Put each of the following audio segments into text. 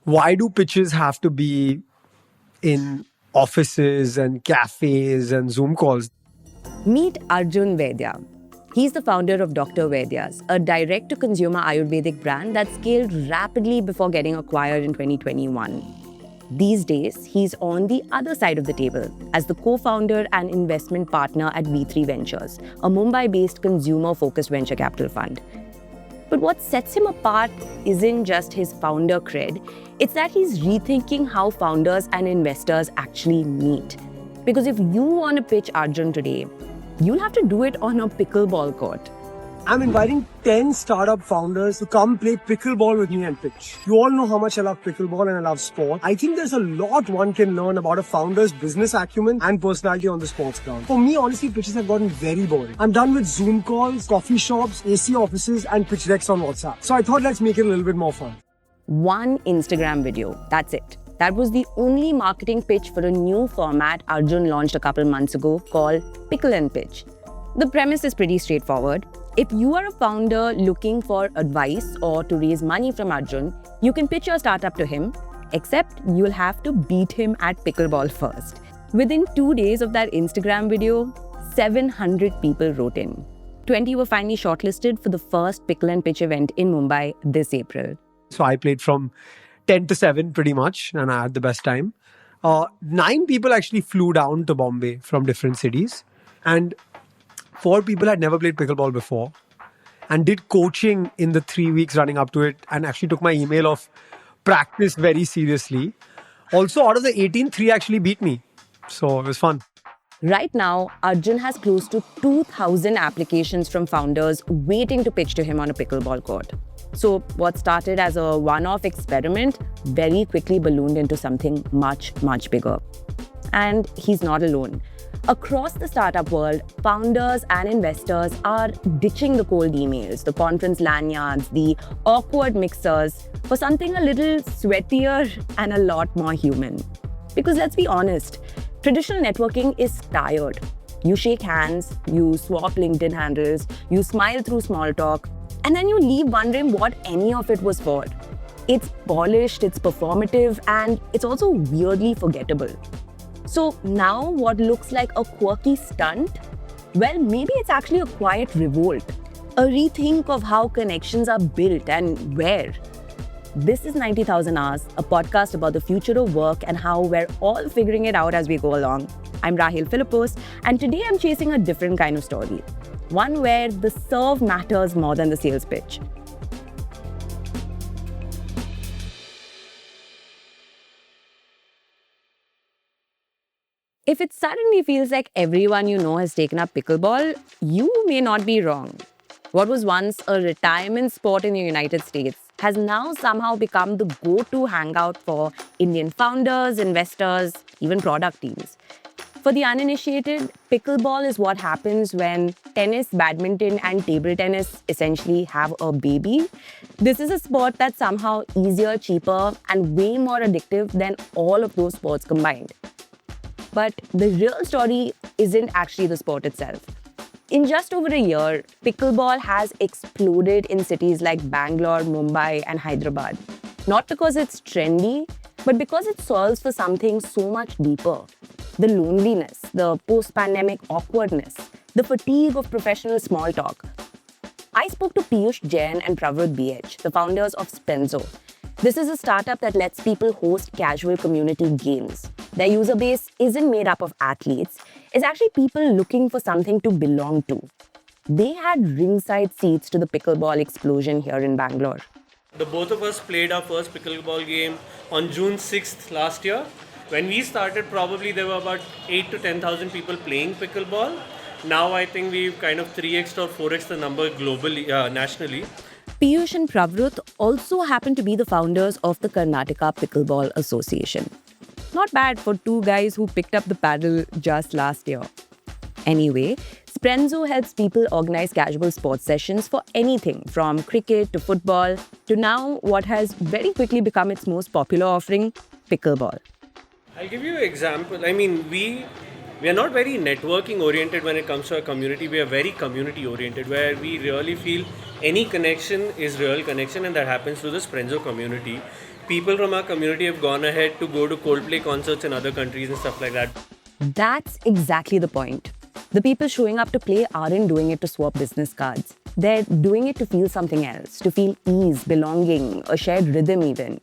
Why do pitches have to be in offices and cafes and Zoom calls? Meet Arjun Vaidya. He's the founder of Dr. Vaidya's, a direct-to-consumer Ayurvedic brand that scaled rapidly before getting acquired in 2021. These days, he's on the other side of the table as the co-founder and investment partner at V3 Ventures, a Mumbai-based consumer-focused venture capital fund. But what sets him apart isn't just his founder cred, it's that he's rethinking how founders and investors actually meet. Because if you want to pitch Arjun today, you'll have to do it on a pickleball court. I'm inviting 10 startup founders to come play pickleball with me and pitch. You all know how much I love pickleball and I love sport. I think there's a lot one can learn about a founder's business acumen and personality on the sports ground. For me, honestly, pitches have gotten very boring. I'm done with Zoom calls, coffee shops, AC offices, and pitch decks on WhatsApp. So I thought let's make it a little bit more fun. One Instagram video, that's it. That was the only marketing pitch for a new format Arjun launched a couple months ago called Pickle and Pitch. The premise is pretty straightforward. If you are a founder looking for advice or to raise money from Arjun, you can pitch your startup to him, except you'll have to beat him at pickleball first. Within 2 days of that Instagram video, 700 people wrote in. 20 were finally shortlisted for the first Pickle and Pitch event in Mumbai this April. So I played from 10 to 7 pretty much, and I had the best time. 9 people actually flew down to Bombay from different cities, and 4 people had never played pickleball before and did coaching in the 3 weeks running up to it and actually took my email of practice very seriously. Also, out of the 18, 3 actually beat me. So it was fun. Right now, Arjun has close to 2,000 applications from founders waiting to pitch to him on a pickleball court. So what started as a one-off experiment very quickly ballooned into something much, much bigger. And he's not alone. Across the startup world, founders and investors are ditching the cold emails, the conference lanyards, the awkward mixers for something a little sweatier and a lot more human. Because let's be honest, traditional networking is tired. You shake hands, you swap LinkedIn handles, you smile through small talk, and then you leave wondering what any of it was for. It's polished, it's performative, and it's also weirdly forgettable. So now what looks like a quirky stunt, well, maybe it's actually a quiet revolt, a rethink of how connections are built and where. This is 90,000 Hours, a podcast about the future of work and how we're all figuring it out as we go along. I'm Rahil Philippos, and today I'm chasing a different kind of story. One where the serve matters more than the sales pitch. If it suddenly feels like everyone you know has taken up pickleball, you may not be wrong. What was once a retirement sport in the United States has now somehow become the go-to hangout for Indian founders, investors, even product teams. For the uninitiated, pickleball is what happens when tennis, badminton, and table tennis essentially have a baby. This is a sport that's somehow easier, cheaper, and way more addictive than all of those sports combined. But the real story isn't actually the sport itself. In just over a year, pickleball has exploded in cities like Bangalore, Mumbai, and Hyderabad. Not because it's trendy, but because it solves for something so much deeper. The loneliness, the post-pandemic awkwardness, the fatigue of professional small talk. I spoke to Piyush Jain and Pravrut BH, the founders of Sprenzo. This is a startup that lets people host casual community games. Their user base isn't made up of athletes. It's actually people looking for something to belong to. They had ringside seats to the pickleball explosion here in Bangalore. The both of us played our first pickleball game on June 6th last year. When we started, probably there were about 8 to 10,000 people playing pickleball. Now I think we've kind of 3x or 4x the number globally, nationally. Piyush and Pravrut also happen to be the founders of the Karnataka Pickleball Association. Not bad for 2 guys who picked up the paddle just last year. Anyway, Sprenzo helps people organize casual sports sessions for anything from cricket to football to now what has very quickly become its most popular offering, pickleball. I'll give you an example. I mean, we are not very networking oriented when it comes to our community. We are very community oriented, where we really feel any connection is real connection, and that happens through the Sprenzo community. people from our community have gone ahead to go to Coldplay concerts in other countries and stuff like that. That's exactly the point. The people showing up to play aren't doing it to swap business cards. They're doing it to feel something else, to feel ease, belonging, a shared rhythm even.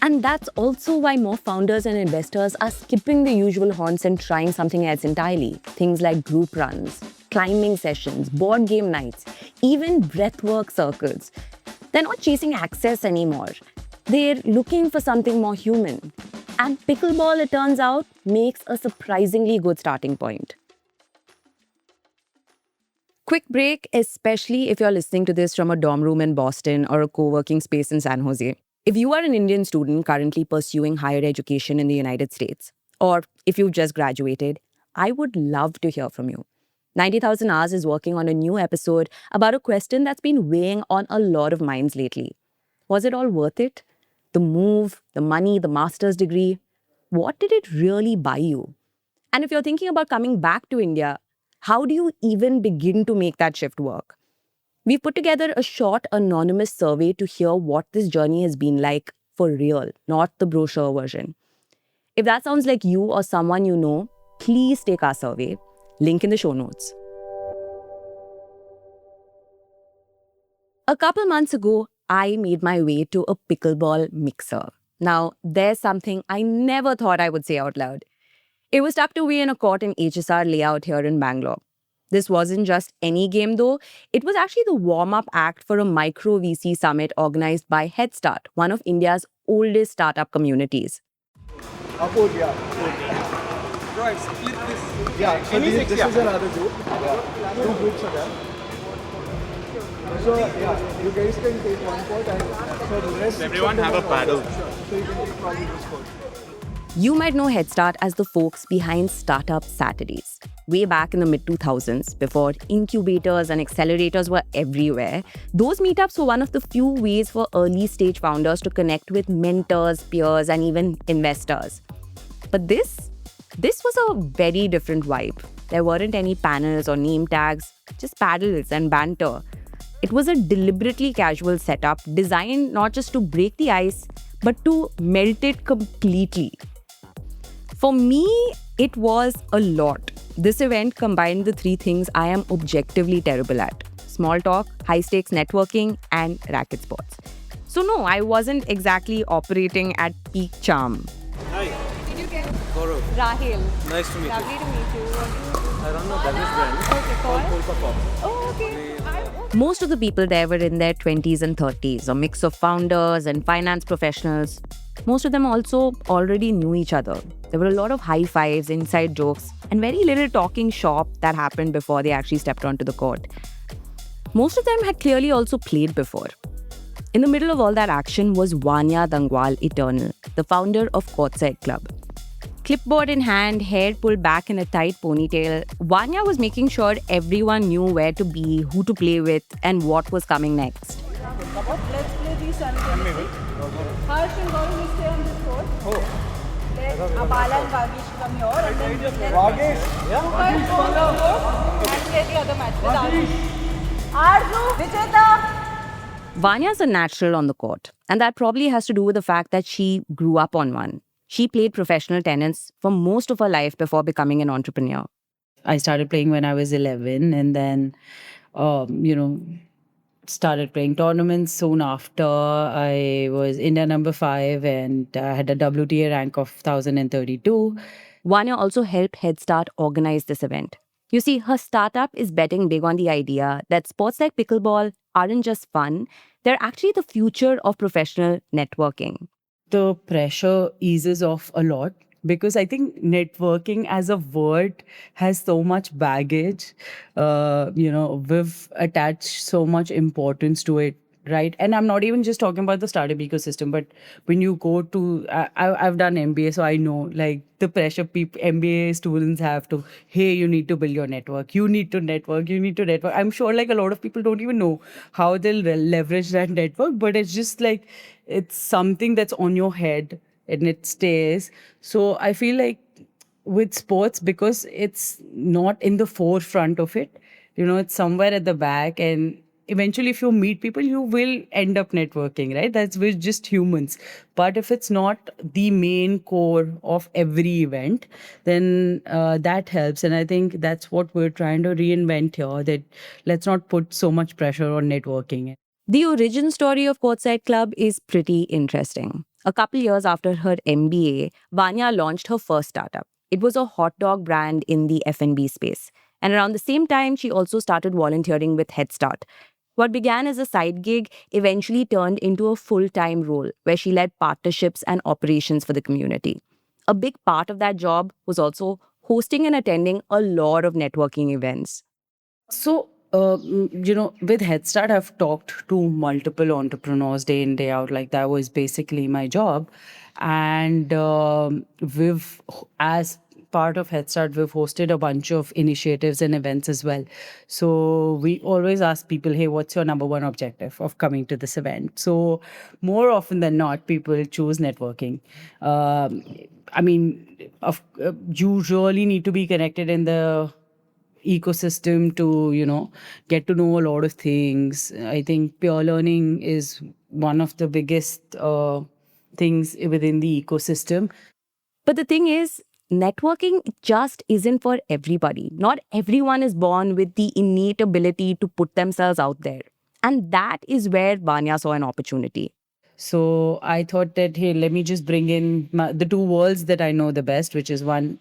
And that's also why more founders and investors are skipping the usual haunts and trying something else entirely. Things like group runs, climbing sessions, board game nights, even breathwork circles. They're not chasing access anymore. They're looking for something more human. And pickleball, it turns out, makes a surprisingly good starting point. Quick break, especially if you're listening to this from a dorm room in Boston or a co-working space in San Jose. If you are an Indian student currently pursuing higher education in the United States, or if you've just graduated, I would love to hear from you. 90,000 Hours is working on a new episode about a question that's been weighing on a lot of minds lately. Was it all worth it? The move, the money, the master's degree, what did it really buy you? And if you're thinking about coming back to India, how do you even begin to make that shift work? We've put together a short anonymous survey to hear what this journey has been like for real, not the brochure version. If that sounds like you or someone you know, please take our survey. Link in the show notes. A couple months ago, I made my way to a pickleball mixer. Now, there's something I never thought I would say out loud. It was tucked away in a court in HSR layout here in Bangalore. This wasn't just any game though, it was actually the warm-up act for a micro VC summit organized by Head Start, one of India's oldest startup communities. Right, split this. Yeah, so this is another group. Yeah. Two groups are there. So yeah, you guys can take one court and so the rest. Everyone have a paddle. So you can take probably this court. You might know Head Start as the folks behind Startup Saturdays. Way back in the mid-2000s, before incubators and accelerators were everywhere, those meetups were one of the few ways for early-stage founders to connect with mentors, peers, and even investors. But this was a very different vibe. There weren't any panels or name tags, just paddles and banter. It was a deliberately casual setup designed not just to break the ice, but to melt it completely. For me, it was a lot. This event combined the three things I am objectively terrible at: small talk, high-stakes networking, and racket sports. So no, I wasn't exactly operating at peak charm. Hi, Did you get Gaurav. Rahil? Nice to meet Lovely to meet you. I run a beverage brand Okay, called? Polka Pop. Oh, okay. Most of the people there were in their 20s and 30s, a mix of founders and finance professionals. Most of them also already knew each other. There were a lot of high fives, inside jokes, and very little talking shop that happened before they actually stepped onto the court. Most of them had clearly also played before. In the middle of all that action was Vanya Dangwal Eternal, the founder of Courtside Club. Clipboard in hand, hair pulled back in a tight ponytail, Vanya was making sure everyone knew where to be, who to play with, and what was coming next. Let's play these simultaneously. Harsh and Gaurav will stay on this court. Let Abala and Vagesh come here and then let you guys go on the court and play the other match with Arju. Vijeta! Vanya's a natural on the court, and that probably has to do with the fact that she grew up on one. She played professional tennis for most of her life before becoming an entrepreneur. I started playing when I was 11 and then, started playing tournaments. Soon after, I was India number 5 and I had a WTA rank of 1032. Vanya also helped Head Start organize this event. You see, her startup is betting big on the idea that sports like pickleball aren't just fun, they're actually the future of professional networking. The pressure eases off a lot because I think networking as a word has so much baggage. We've attached so much importance to it, right? And I'm not even just talking about the startup ecosystem, but when you go to, I've done MBA, so I know like the pressure MBA students have to, hey, you need to build your network. You need to network. I'm sure like a lot of people don't even know how they'll leverage that network, but it's just like, it's something that's on your head and it stays. So I feel like with sports, because it's not in the forefront of it, it's somewhere at the back and eventually, if you meet people, you will end up networking, right? We're just humans. But if it's not the main core of every event, then that helps. And I think that's what we're trying to reinvent here, that let's not put so much pressure on networking. The origin story of Courtside Club is pretty interesting. A couple years after her MBA, Vanya launched her first startup. It was a hot dog brand in the F&B space. And around the same time, she also started volunteering with Head Start. What began as a side gig eventually turned into a full-time role where she led partnerships and operations for the community. A big part of that job was also hosting and attending a lot of networking events. So, with Head Start, I've talked to multiple entrepreneurs day in, day out. Like, that was basically my job. And as part of Head Start, we've hosted a bunch of initiatives and events as well. So, we always ask people, hey, what's your number one objective of coming to this event? So, more often than not, people choose networking. I mean, you really need to be connected in the ecosystem to get to know a lot of things. I think peer learning is one of the biggest things within the ecosystem. But the thing is, networking just isn't for everybody. Not everyone is born with the innate ability to put themselves out there. And that is where Vanya saw an opportunity. So I thought that, hey, let me just bring in the two worlds that I know the best, which is one,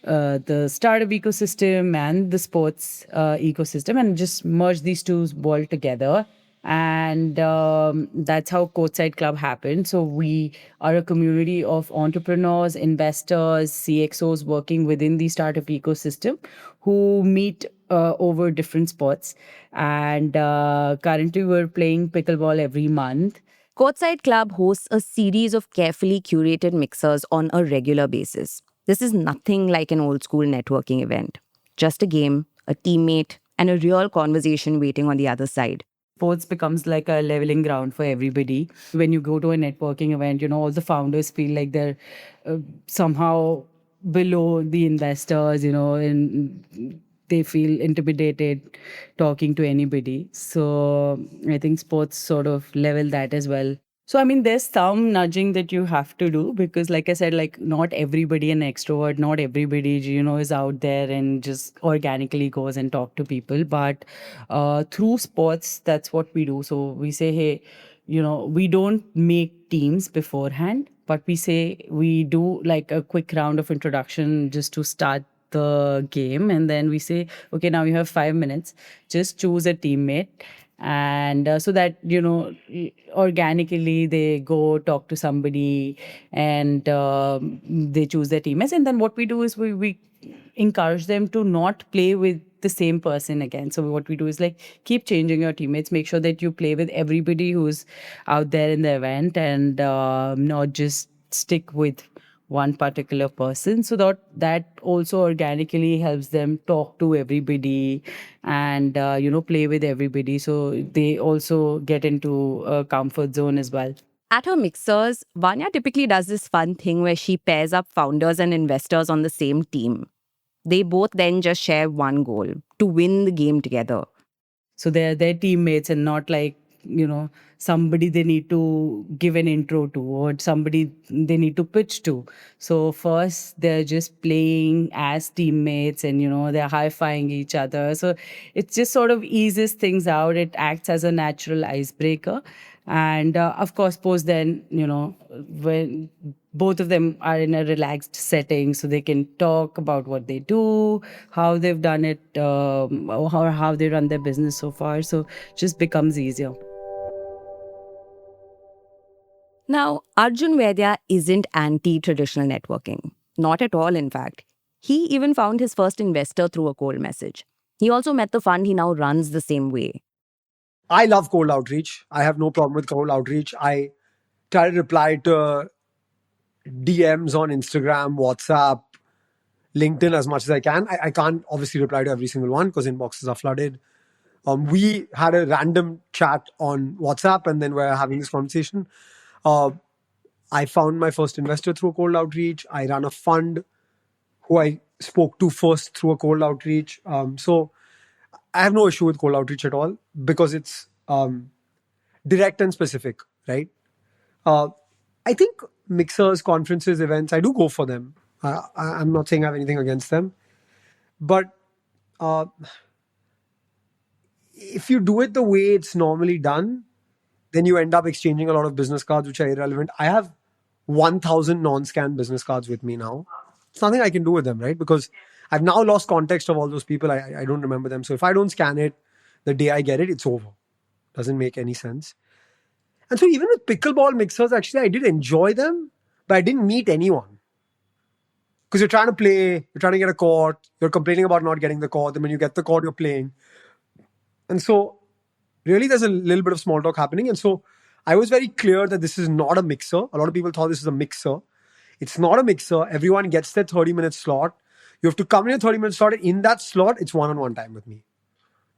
the startup ecosystem and the sports ecosystem, and just merge these two worlds together. And that's how Courtside Club happened. So we are a community of entrepreneurs, investors, CXOs working within the startup ecosystem who meet over different sports. And currently we're playing pickleball every month. Courtside Club hosts a series of carefully curated mixers on a regular basis. This is nothing like an old school networking event. Just a game, a teammate, and a real conversation waiting on the other side. Sports becomes like a leveling ground for everybody. When you go to a networking event, all the founders feel like they're somehow below the investors, and they feel intimidated talking to anybody. So I think sports sort of level that as well. So, I mean, there's some nudging that you have to do because, like I said, like not everybody an extrovert, not everybody, is out there and just organically goes and talk to people. But through sports, that's what we do. So we say, hey, we don't make teams beforehand, but we say we do like a quick round of introduction just to start the game. And then we say, okay, now you have 5 minutes, just choose a teammate. And so that organically they go talk to somebody and they choose their teammates. And then what we do is we encourage them to not play with the same person again. So what we do is like keep changing your teammates, make sure that you play with everybody who's out there in the event, and not just stick with one particular person. So that also organically helps them talk to everybody and play with everybody, so they also get into a comfort zone as well. At her mixers, Vanya typically does this fun thing where she pairs up founders and investors on the same team. They both then just share one goal: to win the game together. So they're their teammates and not like somebody they need to give an intro to or somebody they need to pitch to. So first they're just playing as teammates and they're high-fiving each other. So it just sort of eases things out. It acts as a natural icebreaker. And of course, post then, when both of them are in a relaxed setting, so they can talk about what they do, how they've done it, or how they run their business so far. So just becomes easier. Now, Arjun Vaidya isn't anti-traditional networking. Not at all, in fact. He even found his first investor through a cold message. He also met the fund he now runs the same way. I love cold outreach. I have no problem with cold outreach. I try to reply to DMs on Instagram, WhatsApp, LinkedIn as much as I can. I can't obviously reply to every single one because inboxes are flooded. We had a random chat on WhatsApp and then we're having this conversation. I found my first investor through a cold outreach. I ran a fund who I spoke to first through a cold outreach. So I have no issue with cold outreach at all because it's direct and specific, right? I think mixers, conferences, events, I do go for them. I'm not saying I have anything against them. But if you do it the way it's normally done, then you end up exchanging a lot of business cards which are irrelevant. I have 1,000 non-scanned business cards with me now. It's nothing I can do with them, right? Because I've now lost context of all those people. I don't remember them. So if I don't scan it the day I get it, it's over. Doesn't make any sense. And so even with pickleball mixers, actually, I did enjoy them, but I didn't meet anyone. Because you're trying to play, you're trying to get a court, you're complaining about not getting the court, and when you get the court, you're playing. And so really there's a little bit of small talk happening. And so I was very clear that this is not a mixer. A lot of people thought this is a mixer. It's not a mixer. Everyone gets their 30-minute slot. You have to come in a 30-minute slot. And in that slot, it's one-on-one time with me.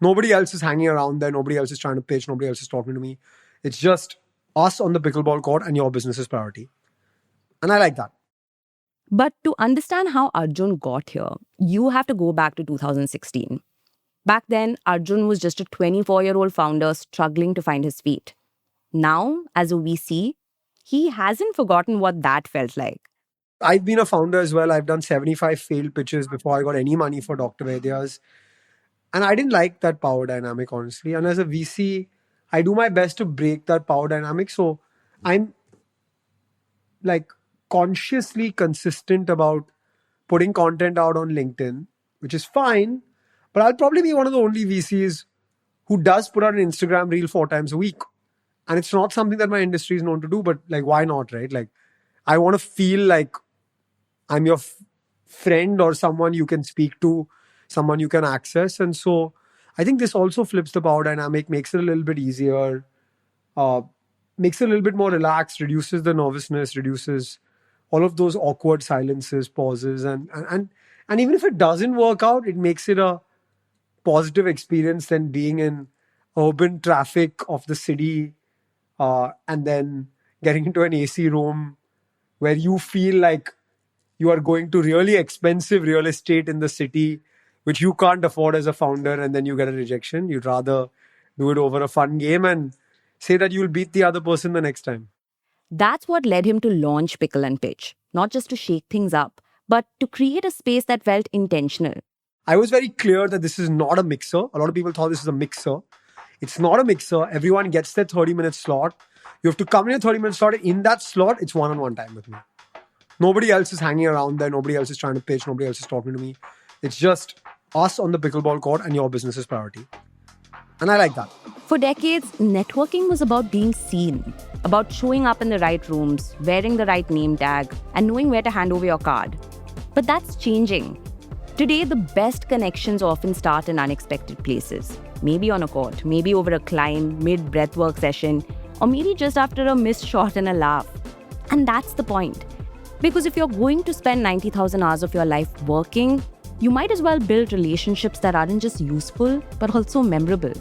Nobody else is hanging around there. Nobody else is trying to pitch. Nobody else is talking to me. It's just us on the pickleball court and your business is priority. And I like that. But to understand how Arjun got here, you have to go back to 2016. Back then, Arjun was just a 24-year-old founder struggling to find his feet. Now, as a VC, he hasn't forgotten what that felt like. I've been a founder as well. I've done 75 failed pitches before I got any money for Dr. Vaidya's. And I didn't like that power dynamic, honestly. And as a VC, I do my best to break that power dynamic. So I'm like consciously consistent about putting content out on LinkedIn, which is fine. But I'll probably be one of the only VCs who does put out an Instagram reel 4 times a week. And it's not something that my industry is known to do, but like, why not, right? Like, I want to feel like I'm your friend or someone you can speak to, someone you can access. And so I think this also flips the power dynamic, makes it a little bit easier, makes it a little bit more relaxed, reduces the nervousness, reduces all of those awkward silences, pauses. And even if it doesn't work out, it makes it a positive experience than being in urban traffic of the city and then getting into an AC room where you feel like you are going to really expensive real estate in the city, which you can't afford as a founder, and then you get a rejection. You'd rather do it over a fun game and say that you'll beat the other person the next time. That's what led him to launch Pickle and Pitch, not just to shake things up, but to create a space that felt intentional. I was very clear that this is not a mixer. A lot of people thought this is a mixer. It's not a mixer. Everyone gets their 30-minute slot. You have to come in a 30-minute slot. In that slot, it's one-on-one time with me. Nobody else is hanging around there. Nobody else is trying to pitch. Nobody else is talking to me. It's just us on the pickleball court and your business is priority. And I like that. For decades, networking was about being seen, about showing up in the right rooms, wearing the right name tag, and knowing where to hand over your card. But that's changing. Today, the best connections often start in unexpected places. Maybe on a court, maybe over a climb, mid-breathwork session, or maybe just after a missed shot and a laugh. And that's the point. Because if you're going to spend 90,000 hours of your life working, you might as well build relationships that aren't just useful, but also memorable.